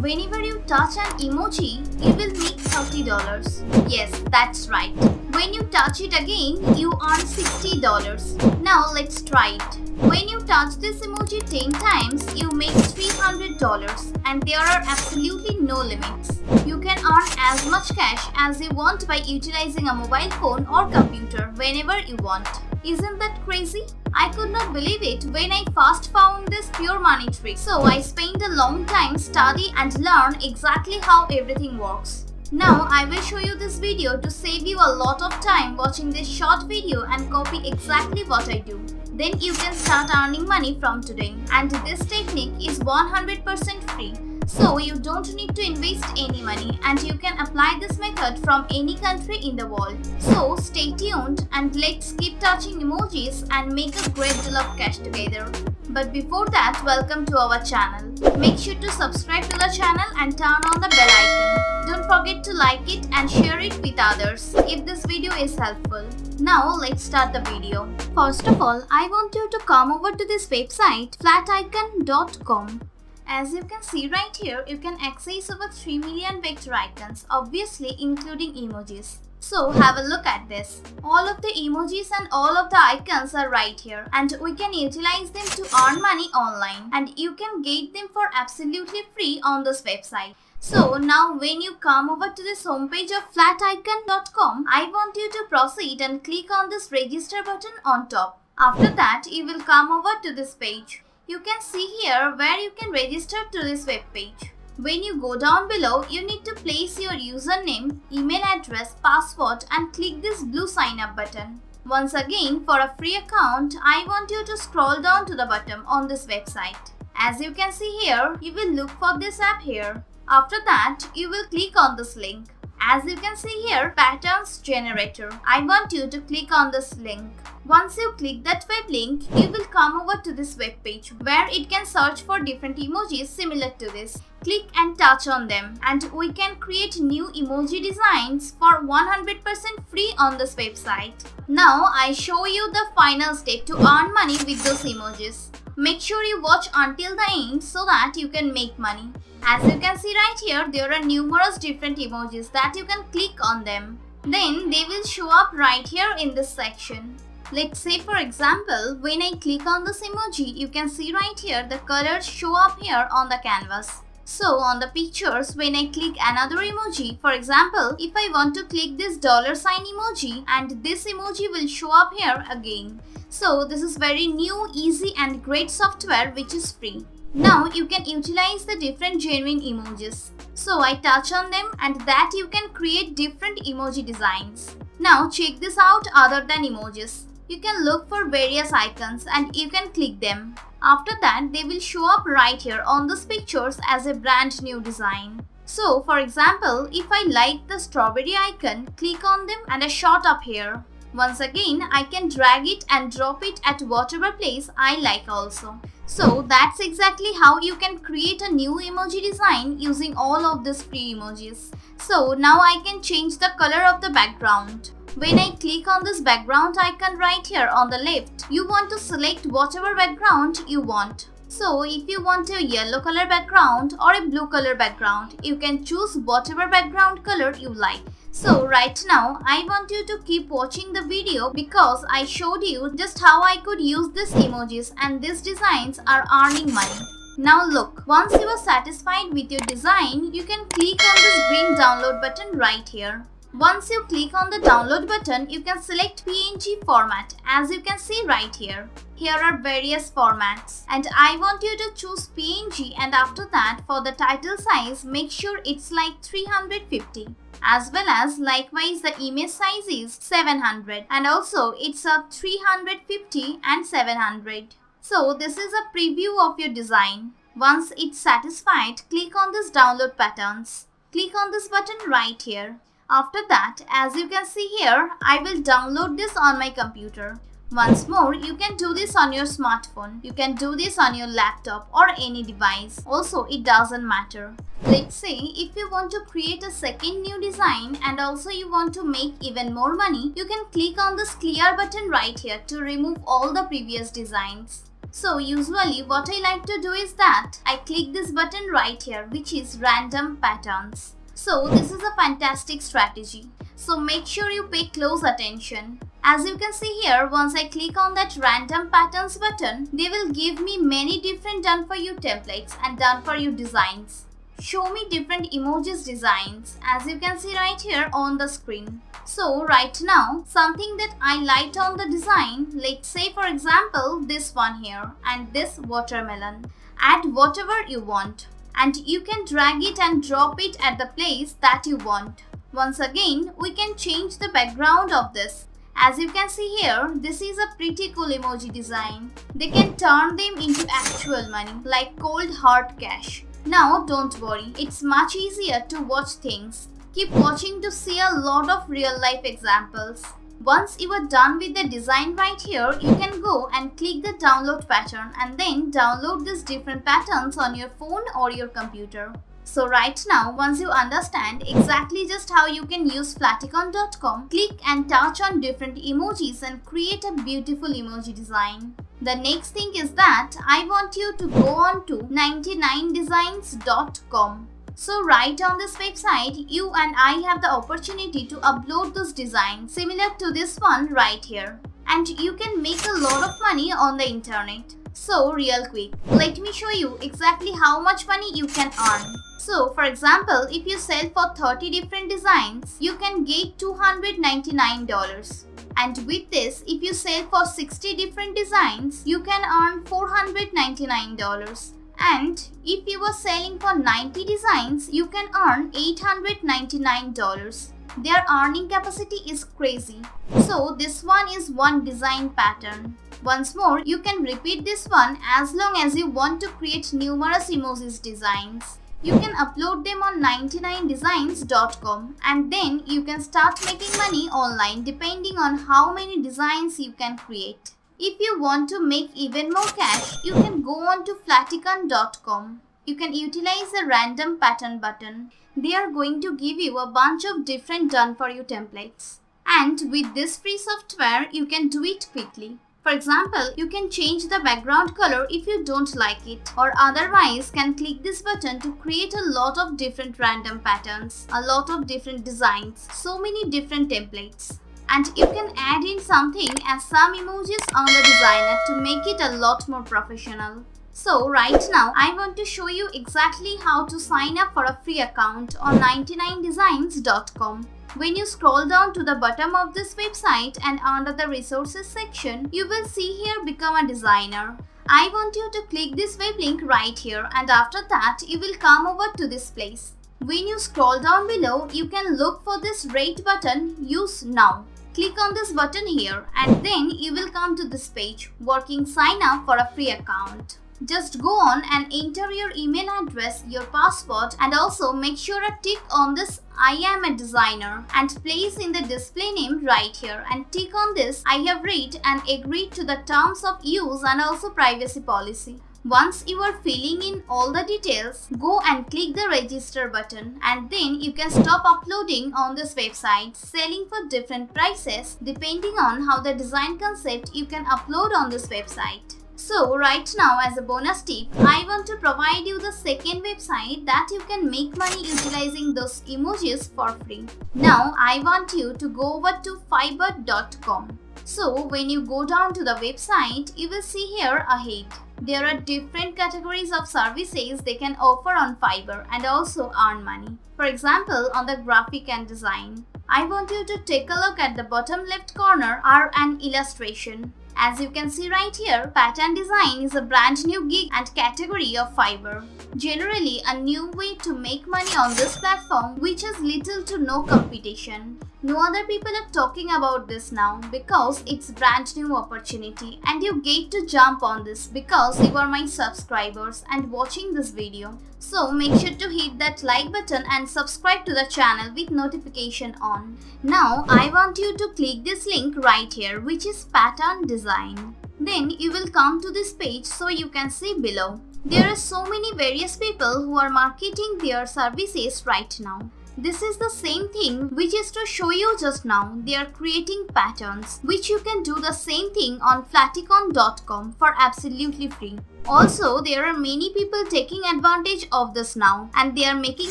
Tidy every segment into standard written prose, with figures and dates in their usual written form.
Whenever you touch an emoji, you will make $30. Yes, that's right. When you touch it again, you earn $60. Now let's try it. When you touch this emoji 10 times, you make $300 and there are absolutely no limits. You can earn as much cash as you want by utilizing a mobile phone or computer whenever you want. Isn't that crazy? I could not believe it when I first found this pure money trick. So I spent a long time study and learn exactly how everything works. Now I will show you this video to save you a lot of time watching this short video and copy exactly what I do. Then you can start earning money from today. And this technique is 100% free. So you don't need to invest any money and you can apply this method from any country in the world. So stay tuned and let's keep touching emojis and make a great deal of cash together. But before that, welcome to our channel. Make sure to subscribe to the channel and turn on the bell icon. Don't forget to like it and share it with others if this video is helpful. Now let's start the video. First of all, I want you to come over to this website flaticon.com. As you can see right here, you can access over 3 million vector icons, obviously including emojis. So have a look at this. All of the emojis and all of the icons are right here and we can utilize them to earn money online and you can get them for absolutely free on this website. So now when you come over to this homepage of flaticon.com, I want you to proceed and click on this register button on top. After that, you will come over to this page. You can see here where you can register to this web page. When you go down below, you need to place your username, email address, password and click this blue sign up button. Once again, for a free account, I want you to scroll down to the bottom on this website. As you can see here, you will look for this app here. After that, you will click on this link. As you can see here, patterns generator. I want you to click on this link. Once you click that web link, you will come over to this web page where it can search for different emojis similar to this. Click and touch on them and we can create new emoji designs for 100% free on this website. Now I show you the final step to earn money with those emojis. Make sure you watch until the end so that you can make money. As you can see right here, there are numerous different emojis that you can click on them. Then they will show up right here in this section. Let's say for example, when I click on this emoji, you can see right here the colors show up here on the canvas. So on the pictures, when I click another emoji, for example, if I want to click this $sign emoji and this emoji will show up here again. So this is very new, easy and great software which is free. Now you can utilize the different genuine emojis. So I touch on them and that you can create different emoji designs. Now check this out other than emojis. You can look for various icons and you can click them. After that, they will show up right here on these pictures as a brand new design. So for example, if I like the strawberry icon, click on them and I shot up here. Once again, I can drag it and drop it at whatever place I like also. So that's exactly how you can create a new emoji design using all of these free emojis. So now I can change the color of the background. When I click on this background icon right here on the left, you want to select whatever background you want. So if you want a yellow color background or a blue color background, you can choose whatever background color you like. So right now, I want you to keep watching the video because I showed you just how I could use these emojis and these designs are earning money. Now look, once you are satisfied with your design, you can click on this green download button right here. Once you click on the download button, you can select PNG format as you can see right here. Here are various formats and I want you to choose PNG and after that for the title size, make sure it's like 350. As well as likewise the image size is 700 and also it's a 350 and 700. So this is a preview of your design. Once it's satisfied, click on this download patterns. Click on this button right here. After that, as you can see here, I will download this on my computer. Once more, you can do this on your smartphone. You can do this on your laptop or any device. Also, it doesn't matter. Let's say if you want to create a second new design and also you want to make even more money, you can click on this clear button right here to remove all the previous designs. So usually what I like to do is that I click this button right here, which is random patterns. So this is a fantastic strategy. So make sure you pay close attention. As you can see here, once I click on that random patterns button, they will give me many different done for you templates and done for you designs. Show me different emojis designs, as you can see right here on the screen. So right now, something that I liked on the design, let's say for example this one here and this watermelon. Add whatever you want and you can drag it and drop it at the place that you want. Once again, we can change the background of this. As you can see here, this is a pretty cool emoji design. They can turn them into actual money like cold hard cash. Now don't worry, it's much easier to watch things. Keep watching to see a lot of real life examples. Once you are done with the design right here, you can go and click the download pattern and then download these different patterns on your phone or your computer. So right now, once you understand exactly just how you can use Flaticon.com, click and touch on different emojis and create a beautiful emoji design. The next thing is that I want you to go on to 99designs.com. So right on this website, you and I have the opportunity to upload those designs similar to this one right here. And you can make a lot of money on the internet. So real quick, let me show you exactly how much money you can earn. So for example, if you sell for 30 different designs, you can get $299. And with this, if you sell for 60 different designs, you can earn $499. And if you are selling for 90 designs, you can earn $899. Their earning capacity is crazy. So this one is one design pattern. Once more, you can repeat this one as long as you want to create numerous emojis designs. You can upload them on 99designs.com and then you can start making money online depending on how many designs you can create. If you want to make even more cash, you can go on to Flaticon.com. You can utilize the random pattern button. They are going to give you a bunch of different done for you templates. And with this free software, you can do it quickly. For example, you can change the background color if you don't like it, or otherwise can click this button to create a lot of different random patterns, a lot of different designs, so many different templates. And you can add in something as some emojis on the designer to make it a lot more professional. So right now, I want to show you exactly how to sign up for a free account on 99designs.com. When you scroll down to the bottom of this website and under the resources section, you will see here become a designer. I want you to click this web link right here and after that you will come over to this place. When you scroll down below, you can look for this red button, use now. Click on this button here and then you will come to this page, working sign up for a free account. Just go on and enter your email address, your password and also make sure a tick on this I am a designer and place in the display name right here and tick on this I have read and agreed to the terms of use and also privacy policy. Once you are filling in all the details, go and click the register button and then you can stop uploading on this website, selling for different prices depending on how the design concept you can upload on this website. So right now as a bonus tip, I want to provide you the second website that you can make money utilizing those emojis for free. Now I want you to go over to Fiverr.com. So when you go down to the website, you will see here ahead. There are different categories of services they can offer on Fiverr and also earn money. For example, on the graphic and design. I want you to take a look at the bottom left corner are an illustration. As you can see right here, pattern design is a brand new gig and category of Fiverr. Generally, a new way to make money on this platform which has little to no competition. No other people are talking about this now because it's brand new opportunity and you get to jump on this because you are my subscribers and watching this video. So make sure to hit that like button and subscribe to the channel with notification on. Now I want you to click this link right here which is pattern design. Then you will come to this page so you can see below. There are so many various people who are marketing their services right now. This is the same thing which is to show you just now. They are creating patterns which you can do the same thing on Flaticon.com for absolutely free. Also, there are many people taking advantage of this now and they are making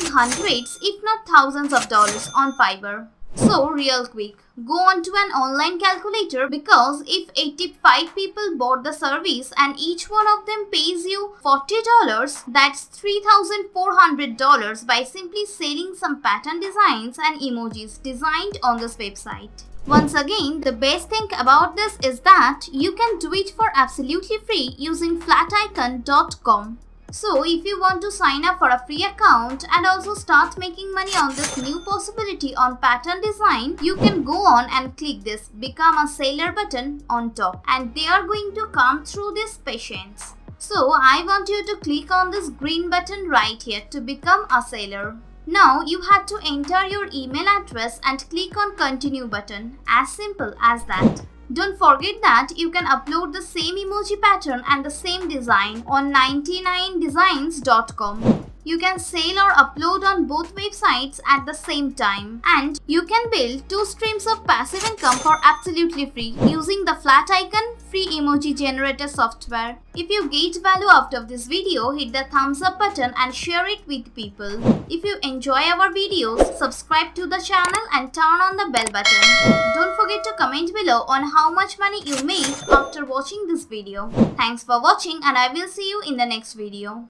hundreds if not thousands of dollars on Fiverr. So real quick, go on to an online calculator because if 85 people bought the service and each one of them pays you $40, that's $3,400 by simply selling some pattern designs and emojis designed on this website. Once again, the best thing about this is that you can do it for absolutely free using Flaticon.com. So if you want to sign up for a free account and also start making money on this new possibility on pattern design, you can go on and click this Become a Seller button on top and they are going to come through this patience. So I want you to click on this green button right here to become a seller. Now you have to enter your email address and click on continue button. As simple as that. Don't forget that you can upload the same emoji pattern and the same design on 99designs.com. You can sell or upload on both websites at the same time. And you can build 2 streams of passive income for absolutely free using the Flaticon free emoji generator software. If you get value out of this video, hit the thumbs up button and share it with people. If you enjoy our videos, subscribe to the channel and turn on the bell button. Don't forget to comment below on how much money you made after watching this video. Thanks for watching and I will see you in the next video.